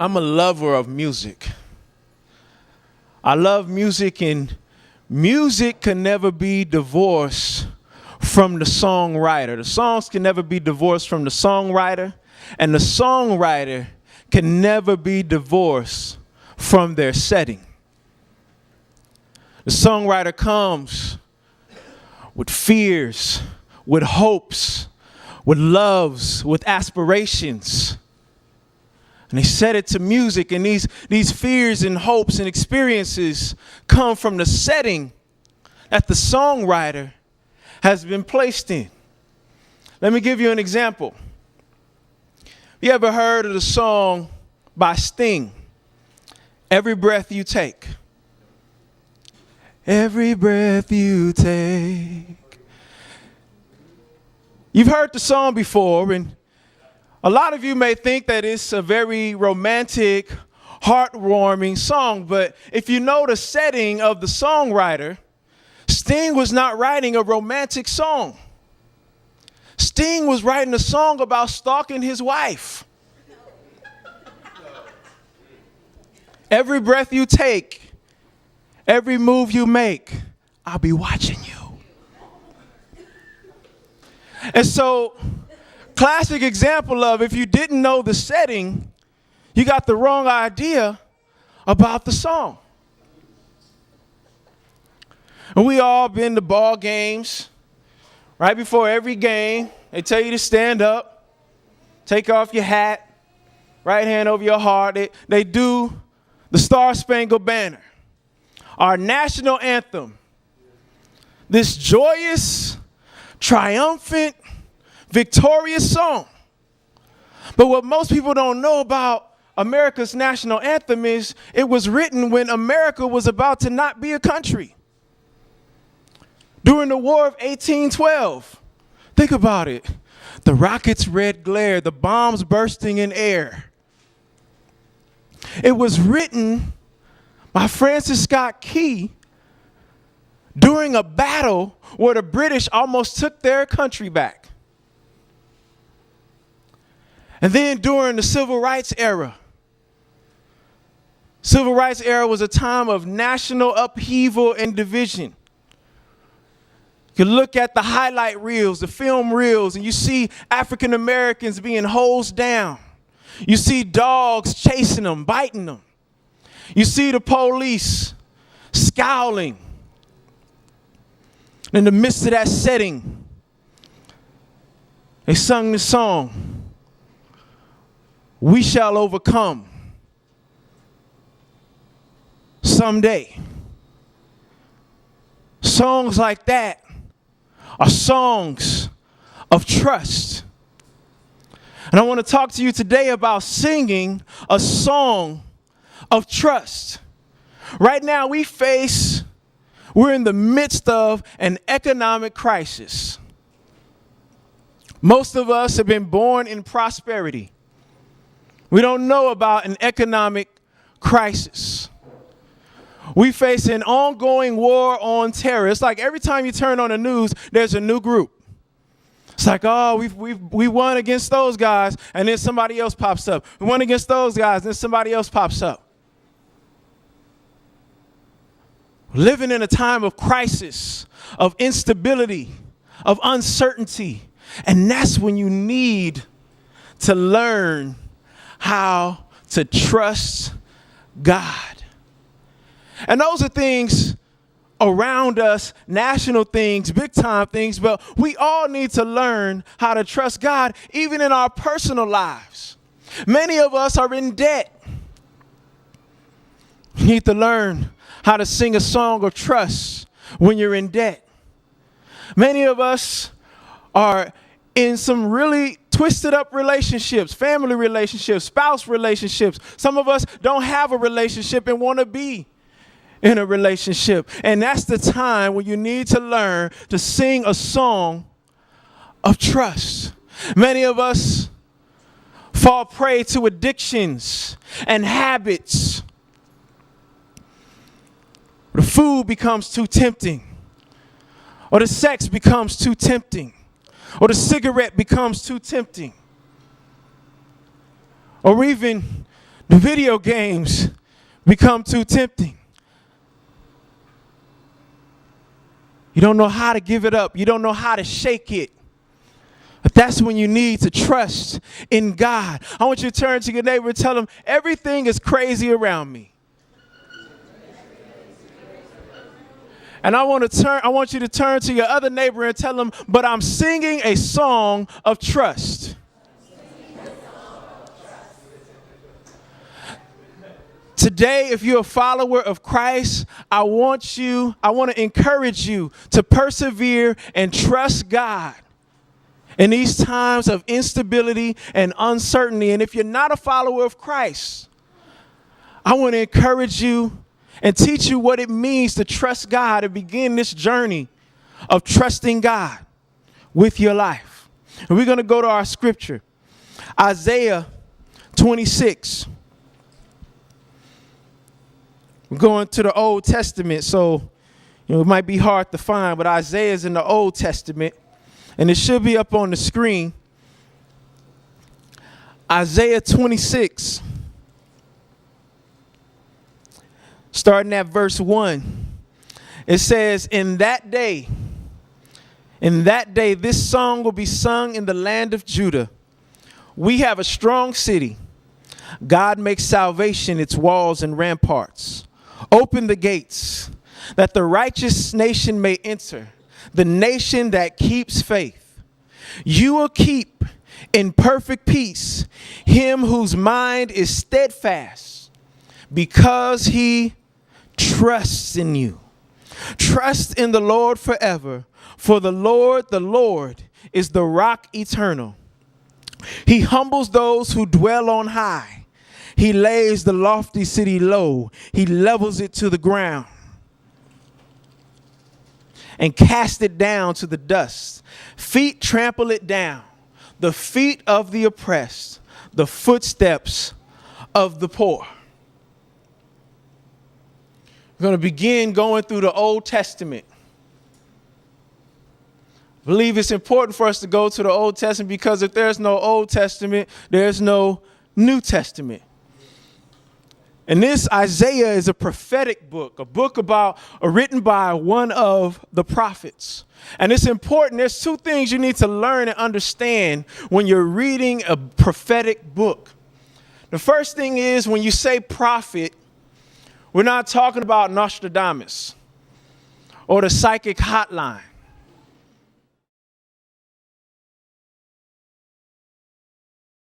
I'm a lover of music. I love music, and music can never be divorced from the songwriter. The songs can never be divorced from the songwriter, and the songwriter can never be divorced from their setting. The songwriter comes with fears, with hopes, with loves, with aspirations. And they set it to music, and these fears and hopes and experiences come from the setting that the songwriter has been placed in. Let me give you an example. You ever heard of the song by Sting, Every Breath You Take? Every breath you take. You've heard the song before, and a lot of you may think that it's a very romantic, heartwarming song, but if you know the setting of the songwriter, Sting was not writing a romantic song. Sting was writing a song about stalking his wife. Every breath you take, every move you make, I'll be watching you. And so, classic example of if you didn't know the setting, you got the wrong idea about the song. And we all been to ball games. Right before every game, they tell you to stand up, take off your hat, right hand over your heart. They do the Star-Spangled Banner, our national anthem. This joyous, triumphant, victorious song. But what most people don't know about America's national anthem is it was written when America was about to not be a country. During the War of 1812, think about it. The rockets' red glare, the bombs bursting in air. It was written by Francis Scott Key during a battle where the British almost took their country back. And then during the Civil Rights era. Civil Rights era was a time of national upheaval and division. You look at the highlight reels, the film reels, and you see African Americans being hosed down. You see dogs chasing them, biting them. You see the police scowling. In the midst of that setting, they sung this song, "We Shall Overcome Someday." Songs like that are songs of trust. And I want to talk to you today about singing a song of trust. Right now we're in the midst of an economic crisis. Most of us have been born in prosperity. We don't know about an economic crisis. We face an ongoing war on terror. It's like every time you turn on the news, there's a new group. It's like, oh, we won against those guys, and then somebody else pops up. We won against those guys, and then somebody else pops up. Living in a time of crisis, of instability, of uncertainty. And that's when you need to learn how to trust God. And those are things around us, national things, big time things, but we all need to learn how to trust God even in our personal lives. Many of us are in debt. You need to learn how to sing a song of trust when you're in debt. Many of us are in some really twisted up relationships, family relationships, spouse relationships. Some of us don't have a relationship and want to be in a relationship. And that's the time when you need to learn to sing a song of trust. Many of us fall prey to addictions and habits. The food becomes too tempting, or the sex becomes too tempting, or the cigarette becomes too tempting, or even The video games become too tempting. You don't know how to give it up. You don't know how to shake it. But that's when you need to trust in God. I want you to turn to your neighbor and tell them, everything is crazy around me. And I want you to turn to your other neighbor and tell them, but I'm singing a song of trust. Today, if you're a follower of Christ, I want to encourage you to persevere and trust God in these times of instability and uncertainty. And if you're not a follower of Christ, I want to encourage you and teach you what it means to trust God and begin this journey of trusting God with your life. And we're going to go to our scripture, Isaiah 26. We're going to the Old Testament, so it might be hard to find, but Isaiah is in the Old Testament, and it should be up on the screen. Isaiah 26, starting at verse 1. It says, in that day, this song will be sung in the land of Judah. We have a strong city. God makes salvation its walls and ramparts. Open the gates, that the righteous nation may enter, the nation that keeps faith. You will keep in perfect peace him whose mind is steadfast, because he trusts in you. Trust in the Lord forever, for the Lord is the rock eternal. He humbles those who dwell on high. He lays the lofty city low. He levels it to the ground and casts it down to the dust. Feet trample it down. The feet of the oppressed, the footsteps of the poor. We're going to begin going through the Old Testament. I believe it's important for us to go to the Old Testament because if there's no Old Testament, there's no New Testament. And this Isaiah is a prophetic book, a book written by one of the prophets. And it's important. There's two things you need to learn and understand when you're reading a prophetic book. The first thing is when you say prophet, we're not talking about Nostradamus or the psychic hotline.